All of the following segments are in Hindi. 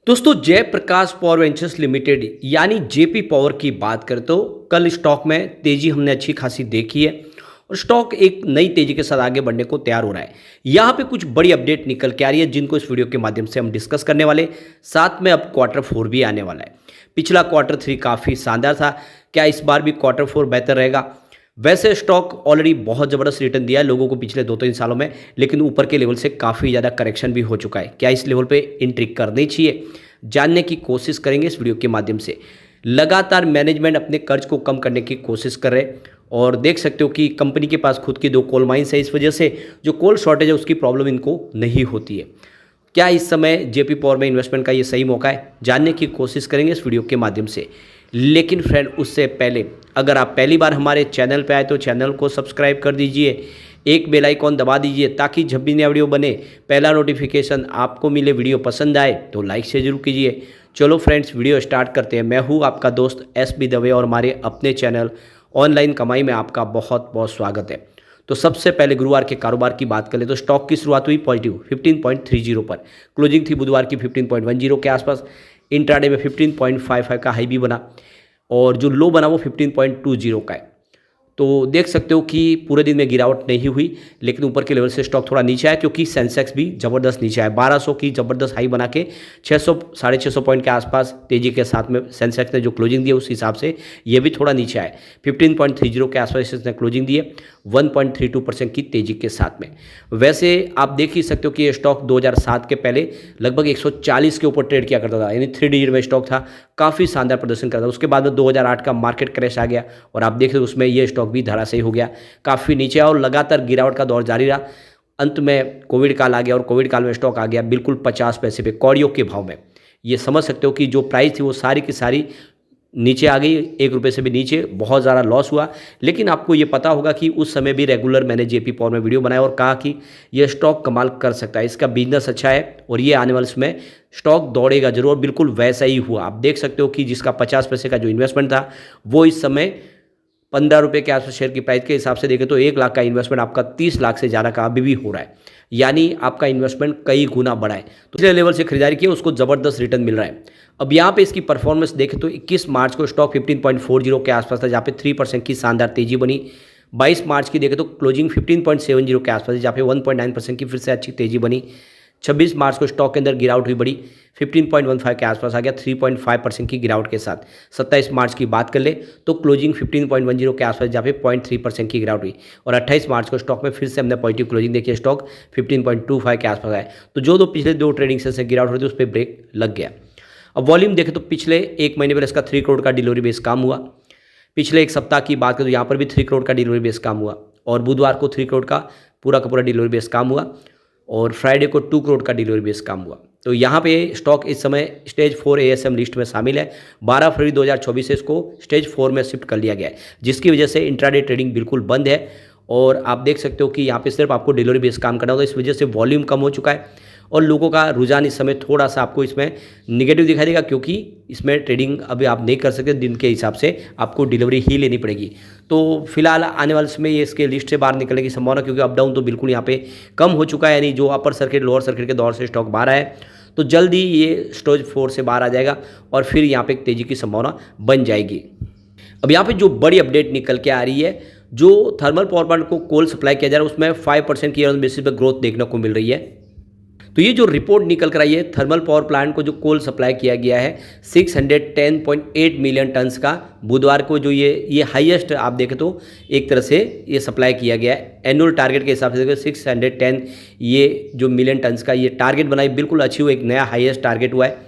दोस्तों जयप्रकाश पावर वेंचर्स लिमिटेड यानी जेपी पावर की बात करें तो कल स्टॉक में तेजी हमने अच्छी खासी देखी है और स्टॉक एक नई तेजी के साथ आगे बढ़ने को तैयार हो रहा है। यहाँ पे कुछ बड़ी अपडेट निकल के आ रही है जिनको इस वीडियो के माध्यम से हम डिस्कस करने वाले, साथ में अब क्वार्टर 4 भी आने वाला है। पिछला क्वार्टर 3 काफ़ी शानदार था, क्या इस बार भी क्वार्टर 4 बेहतर रहेगा? वैसे स्टॉक ऑलरेडी बहुत ज़बरदस्त रिटर्न दिया है लोगों को पिछले 2-3 सालों में, लेकिन ऊपर के लेवल से काफ़ी ज़्यादा करेक्शन भी हो चुका है। क्या इस लेवल पे एंट्री करनी चाहिए, जानने की कोशिश करेंगे इस वीडियो के माध्यम से। लगातार मैनेजमेंट अपने कर्ज को कम करने की कोशिश कर रहे हैं और देख सकते हो कि कंपनी के पास खुद की 2 कोल माइंस है, इस वजह से जो कोल शॉर्टेज है उसकी प्रॉब्लम इनको नहीं होती है। क्या इस समय जेपी पावर में इन्वेस्टमेंट का ये सही मौका है, जानने की कोशिश करेंगे इस वीडियो के माध्यम से। लेकिन फ्रेंड उससे पहले अगर आप पहली बार हमारे चैनल पे आए तो चैनल को सब्सक्राइब कर दीजिए, एक बेल आइकॉन दबा दीजिए ताकि जब भी नया वीडियो बने पहला नोटिफिकेशन आपको मिले। वीडियो पसंद आए तो लाइक से जरूर कीजिए। चलो फ्रेंड्स वीडियो स्टार्ट करते हैं। मैं हूँ आपका दोस्त SB दवे और हमारे अपने चैनल ऑनलाइन कमाई में आपका बहुत बहुत स्वागत है। तो सबसे पहले गुरुवार के कारोबार की बात करें तो स्टॉक की शुरुआत हुई पॉजिटिव 15.30 पर, क्लोजिंग थी बुधवार की 15.10 के आसपास। इंट्राडे में 15.55 का हाई भी बना और जो लो बना वो 15.20 का है। तो देख सकते हो कि पूरे दिन में गिरावट नहीं हुई, लेकिन ऊपर के लेवल से स्टॉक थोड़ा नीचे आया क्योंकि सेंसेक्स भी ज़बरदस्त नीचे आया। 1200 की ज़बरदस्त हाई बना के 600 650 पॉइंट के आसपास तेजी के साथ में सेंसेक्स ने जो क्लोजिंग दी उस हिसाब से ये भी थोड़ा नीचे आया। 15.30 के आसपास इसने क्लोजिंग दी है 1.32% की तेजी के साथ में। वैसे आप देख ही सकते हो कि ये स्टॉक 2007 के पहले लगभग 140 के ऊपर ट्रेड किया करता था, यानी 3 डिजिट में स्टॉक था, काफ़ी शानदार प्रदर्शन करता था। उसके बाद में 2008 का मार्केट क्रैश आ गया और आप देख रहे हो उसमें ये स्टॉक भी धराशायी हो गया, काफ़ी नीचे और लगातार गिरावट का दौर जारी रहा। अंत में कोविड काल आ गया और कोविड काल में स्टॉक आ गया बिल्कुल 50 पैसे पे कौड़ियों के भाव में। ये समझ सकते हो कि जो प्राइस थी वो सारी की सारी नीचे आ गई, 1 रुपये से भी नीचे, बहुत ज़्यादा लॉस हुआ। लेकिन आपको ये पता होगा कि उस समय भी रेगुलर मैंने जेपी पावर में वीडियो बनाया और कहा कि ये स्टॉक कमाल कर सकता है, इसका बिजनेस अच्छा है और ये आने वाले समय स्टॉक दौड़ेगा जरूर। बिल्कुल वैसा ही हुआ। आप देख सकते हो कि जिसका 50 पैसे का जो इन्वेस्टमेंट था वो इस समय 15 रुपये के आसपास शेयर की प्राइस के हिसाब से देखें तो 1 लाख का इन्वेस्टमेंट आपका 30 लाख से ज़्यादा का अभी भी हो रहा है, यानी आपका इन्वेस्टमेंट कई गुना बढ़ा है। तो पिछले लेवल से खरीदारी की उसको ज़बरदस्त रिटर्न मिल रहा है। अब यहाँ पे इसकी परफॉर्मेंस देखें तो 21 मार्च को स्टॉक 15.40 के आसपास था, जहाँ पे 3% की शानदार तेजी बनी। 22 मार्च की देखें तो क्लोजिंग 15.70 के आसपास, जहाँ पे 1.9% की फिर से अच्छी तेजी बनी। 26 मार्च को स्टॉक के अंदर गिरावट हुई बड़ी, 15.15 के आसपास आ गया 3.5% की गिरावट के साथ। 27 मार्च की बात कर ले तो क्लोजिंग 15.10 के आसपास, जहाँ पे 0.3% की गिरावट हुई और 28 मार्च को स्टॉक में फिर से हमने पॉजिटिव क्लोजिंग देखी, स्टॉक 15.25 के आसपास आया। तो जो पिछले 2 ट्रेडिंग सेशन से गिरावट हुई थी उस पर ब्रेक लग गया। अब वॉल्यूम देखें तो पिछले 1 महीने पर इसका 3 करोड़ का डिलीवरी बेस काम हुआ। पिछले 1 सप्ताह की बात करें तो यहाँ पर भी 3 करोड़ का डिलीवरी बेस काम हुआ और बुधवार को 3 करोड़ का पूरा डिलीवरी बेस काम हुआ और फ्राइडे को 2 करोड़ का डिलीवरी बेस काम हुआ। तो यहाँ पे स्टॉक इस समय स्टेज 4 ASM लिस्ट में शामिल है। 12 फरवरी 2024 से इसको स्टेज 4 में शिफ्ट कर लिया गया है, जिसकी वजह से इंट्राडे ट्रेडिंग बिल्कुल बंद है और आप देख सकते हो कि यहाँ पे सिर्फ आपको डिलीवरी बेस काम करना होगा। इस वजह से वॉल्यूम कम हो चुका है और लोगों का रुझान इस समय थोड़ा सा आपको इसमें निगेटिव दिखाई देगा, क्योंकि इसमें ट्रेडिंग अभी आप नहीं कर सकते, दिन के हिसाब से आपको डिलीवरी ही लेनी पड़ेगी। तो फिलहाल आने वाले समय ये इसके लिस्ट से बाहर निकलने की संभावना, क्योंकि अप डाउन तो बिल्कुल यहाँ पे कम हो चुका है, यानी जो अपर सर्किट लोअर सर्किट के दौर से स्टॉक बाहर है तो जल्दी ये स्टेज 4 से बाहर आ जाएगा और फिर यहाँ पे एक तेजी की संभावना बन जाएगी। अब यहाँ पे जो बड़ी अपडेट निकल के आ रही है, जो थर्मल पावर प्लांट को कोल सप्लाई किया जा रहा है उसमें 5% की ईयर बेसिस पर ग्रोथ देखने को मिल रही है। तो ये जो रिपोर्ट निकल कर आई है, थर्मल पावर प्लांट को जो कोल सप्लाई किया गया है 610.8 मिलियन टन्स का, बुधवार को जो ये हाईएस्ट आप देखें तो एक तरह से ये सप्लाई किया गया है। एनुअल टारगेट के हिसाब से देखो 610 ये जो मिलियन टन्स का ये टारगेट बनाई, बिल्कुल अच्छी हुई, एक नया हाईएस्ट टारगेट हुआ है।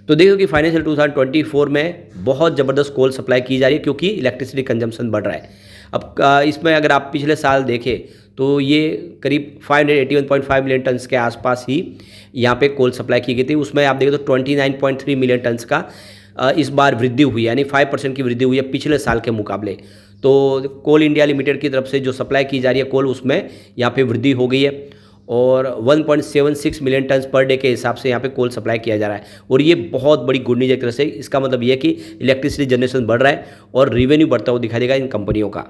तो देखो कि फाइनेंशियल 2024 में बहुत ज़बरदस्त कोल सप्लाई की जा रही है क्योंकि इलेक्ट्रिसिटी कंजम्पशन बढ़ रहा है। अब इसमें अगर आप पिछले साल देखें तो ये करीब 581.5 मिलियन टन्स के आसपास ही यहाँ पे कोल सप्लाई की गई थी। उसमें आप देखें तो 29.3 मिलियन टन्स का इस बार वृद्धि हुई है, यानी 5% की वृद्धि हुई है पिछले साल के मुकाबले। तो कोल इंडिया लिमिटेड की तरफ से जो सप्लाई की जा रही है कोल, उसमें यहाँ पे वृद्धि हो गई है और 1.76 मिलियन टन पर डे के हिसाब से यहाँ पे कोल सप्लाई किया जा रहा है। और ये बहुत बड़ी गुड न्यूज़ एक तरह से। इसका मतलब ये है कि इलेक्ट्रिसिटी जनरेशन बढ़ रहा है और रेवेन्यू बढ़ता हुआ दिखाई देगा इन कंपनियों का।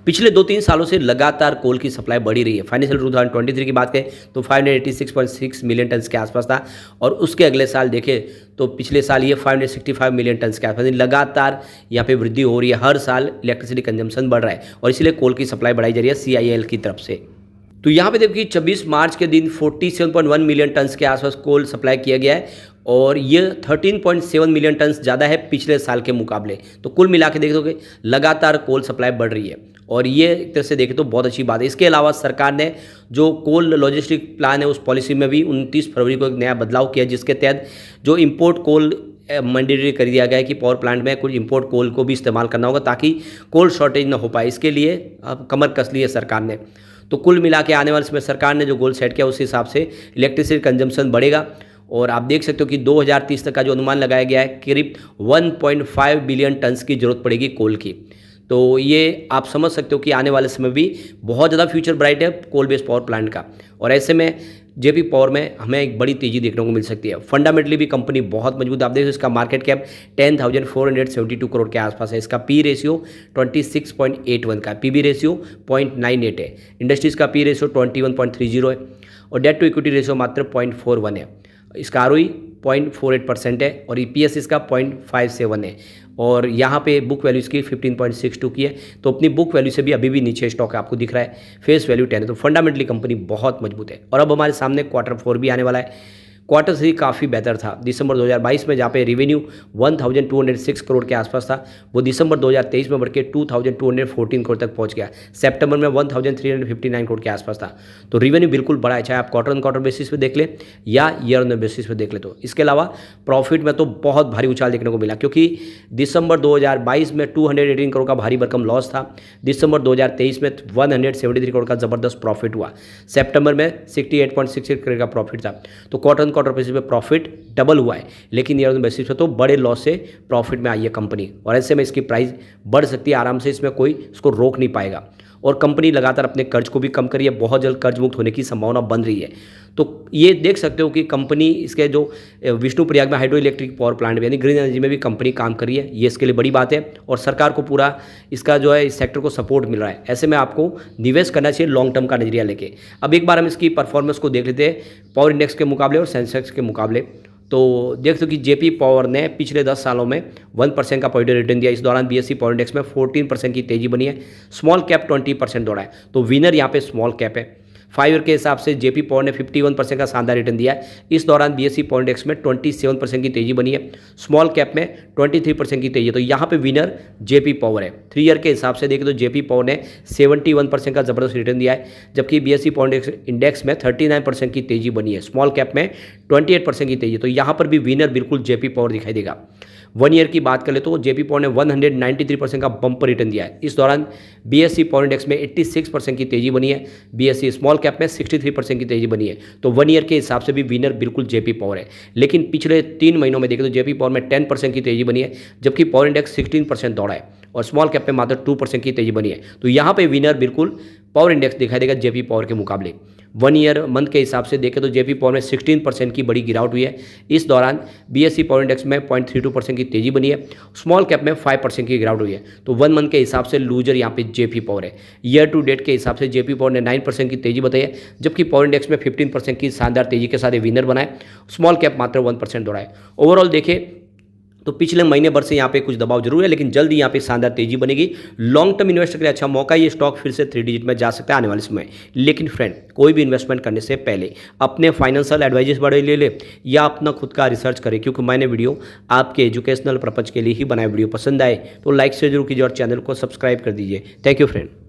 पिछले 2-3 सालों से लगातार कोल की सप्लाई बढ़ी रही है। फाइनेंशियल 2023 की बात करें तो 586.6 मिलियन टन के आसपास था, और उसके अगले साल देखें तो पिछले साल ये 565 मिलियन टन के आसपास। लगातार यहाँ पे वृद्धि हो रही है, हर साल इलेक्ट्रिसिटी कंजम्पशन बढ़ रहा है और इसलिए कोल की सप्लाई बढ़ाई जा रही है CIL की तरफ से। तो यहाँ पे देखिए 26 मार्च के दिन 47.1 मिलियन टन के आसपास कोल सप्लाई किया गया है, और ये 13.7 मिलियन टन ज़्यादा है पिछले साल के मुकाबले। तो कुल मिला के देखोगे लगातार कोल सप्लाई बढ़ रही है, और ये एक तरह से देखें तो बहुत अच्छी बात है। इसके अलावा सरकार ने जो कोल लॉजिस्टिक प्लान है उस पॉलिसी में भी 29 फरवरी को एक नया बदलाव किया, जिसके तहत जो इम्पोर्ट कोल मैंडेटरी कर दिया गया है कि पावर प्लांट में कुछ इंपोर्ट कोल को भी इस्तेमाल करना होगा ताकि कोल शॉर्टेज ना हो पाए। इसके लिए अब कमर कस ली है सरकार ने। तो कुल मिला के आने वाले समय सरकार ने जो गोल सेट किया उस हिसाब से इलेक्ट्रिसिटी कंजम्पशन बढ़ेगा, और आप देख सकते हो कि 2030 तक का जो अनुमान लगाया गया है करीब 1.5 बिलियन टन की जरूरत पड़ेगी कोल की। तो ये आप समझ सकते हो कि आने वाले समय भी बहुत ज़्यादा फ्यूचर ब्राइट है कोल बेस्ड पावर प्लांट का, और ऐसे में जेपी पावर में हमें एक बड़ी तेज़ी देखने को मिल सकती है। फंडामेंटली भी कंपनी बहुत मजबूत। आप देखो इसका मार्केट कैप 10,472 करोड़ के आसपास है। इसका पी रेशियो 26.81 का, पीबी रेशियो 0.98 है। इंडस्ट्रीज़ का पी रेशियो 21.30 है, और डेट टू इक्विटी रेशियो मात्र 0.41 है। इसका ROE 0.48% है, और EPS इसका 0.57 है, और यहाँ पे बुक वैल्यू इसकी 15.62 की है। तो अपनी बुक वैल्यू से भी अभी भी नीचे स्टॉक है, आपको दिख रहा है। फेस वैल्यू 10 है। तो फंडामेंटली कंपनी बहुत मजबूत है। और अब हमारे सामने Q4 भी आने वाला है। Q3 काफ़ी बेहतर था। दिसंबर 2022 में जहाँ पे रेवेन्यू 1206 करोड़ के आसपास था, वो दिसंबर 2023 में बढ़ के 2214 करोड़ तक पहुँच गया। सितंबर में 1359 करोड़ के आसपास था। तो रेवेन्यू बिल्कुल बड़ा है, चाहे आप क्वार्टर ऑन क्वार्टर बेसिस पे देख ले या ईयर ऑन बेसिस पे देख ले। तो इसके अलावा प्रॉफिट में तो बहुत भारी उछाल देखने को मिला, क्योंकि दिसंबर 2022 में 218 करोड़ का भारी भरकम लॉस था। दिसंबर 2023 में 173 करोड़ का ज़बरदस्त प्रॉफिट हुआ। सितंबर में 68.66 करोड़ का प्रॉफिट था। तो क्वार्टर बेसिस पे प्रॉफिट डबल हुआ है, लेकिन ईयर ऑन बेसिस पे तो बड़े लॉस से प्रॉफिट में आई है कंपनी, और ऐसे में इसकी प्राइस बढ़ सकती है आराम से। इसमें कोई इसको रोक नहीं पाएगा, और कंपनी लगातार अपने कर्ज को भी कम करी है। बहुत जल्द कर्ज मुक्त होने की संभावना बन रही है। तो ये देख सकते हो कि कंपनी इसके जो विष्णुप्रयाग में हाइड्रो इलेक्ट्रिक पावर प्लांट में यानी ग्रीन एनर्जी में भी कंपनी काम कर रही है। ये इसके लिए बड़ी बात है, और सरकार को पूरा इसका जो है इस सेक्टर को सपोर्ट मिल रहा है। ऐसे में आपको निवेश करना चाहिए लॉन्ग टर्म का नजरिया लेके। अब एक बार हम इसकी परफॉर्मेंस को देख लेते हैं पावर इंडेक्स के मुकाबले और सेंसेक्स के मुकाबले। तो देख सकते हो कि जेपी पावर ने पिछले 10 सालों में 1% का पॉजिटिव रिटर्न दिया। इस दौरान बीएसई पावर इंडेक्स में 14% की तेजी बनी है। स्मॉल कैप 20% दौड़ा है, तो विनर यहाँ पे स्मॉल कैप है। 5 ईयर के हिसाब से जेपी पावर ने 51% का शानदार रिटर्न दिया है। इस दौरान बीएसई पावर इंडेक्स में 27% की तेजी बनी है। स्मॉल कैप में 23% की तेजी है, तो यहाँ पे विनर जेपी पावर है। 3 ईयर के हिसाब से देखें तो जेपी पावर ने 71% का जबरदस्त रिटर्न दिया है, जबकि बीएसई पावर इंडेक्स में 39% की तेजी बनी है। स्मॉल कैप में 28% की तेजी, तो यहाँ पर भी विनर बिल्कुल जेपी पावर दिखाई देगा। 1 ईयर की बात कर ले तो जेपी पावर ने 193% का बम्पर रिटर्न दिया है। इस दौरान बीएसई पावर इंडेक्स में 86% की तेजी बनी है। बीएसई स्मॉल कैप में 63% की तेजी बनी है। तो 1 ईयर के हिसाब से भी विनर बिल्कुल जेपी पावर है। लेकिन पिछले 3 महीनों में देखें तो जेपी पावर में 10% की तेजी बनी है, जबकि पावर इंडेक्स 16% दौड़ा है, और स्मॉल कैप में मात्र 2% की तेजी बनी है। तो यहाँ पे विनर बिल्कुल पावर इंडेक्स दिखाई देगा जेपी पावर के मुकाबले। 1 ईयर मंथ के हिसाब से देखें तो जेपी पावर में 16% की बड़ी गिरावट हुई है। इस दौरान बीएसई पावर इंडेक्स में 0.32% की तेजी बनी है। स्मॉल कैप में 5% की गिरावट हुई है। तो 1 मंथ के हिसाब से लूजर यहाँ पे जेपी पावर है। ईयर टू डेट के हिसाब से जेपी पावर ने 9% की तेजी बताई है, जबकि पावर इंडेक्स में 15% की शानदार तेजी के साथ विनर बना है। स्मॉल कैप मात्र 1% दौड़ा है। ओवरऑल देखें तो पिछले महीने भर से यहाँ पे कुछ दबाव जरूर है, लेकिन जल्द ही यहाँ पे शानदार तेजी बनेगी। लॉन्ग टर्म इन्वेस्टर के लिए अच्छा मौका, ये स्टॉक फिर से 3 डिजिट में जा सकता है आने वाले समय। लेकिन फ्रेंड, कोई भी इन्वेस्टमेंट करने से पहले अपने फाइनेंशियल एडवाइजर्स बड़े ले या अपना खुद का रिसर्च करें, क्योंकि मैंने वीडियो आपके एजुकेशनल पर्पज के लिए ही बनाया। वीडियो पसंद आए तो लाइक से जरूर कीजिए और चैनल को सब्सक्राइब कर दीजिए। Thank you friend.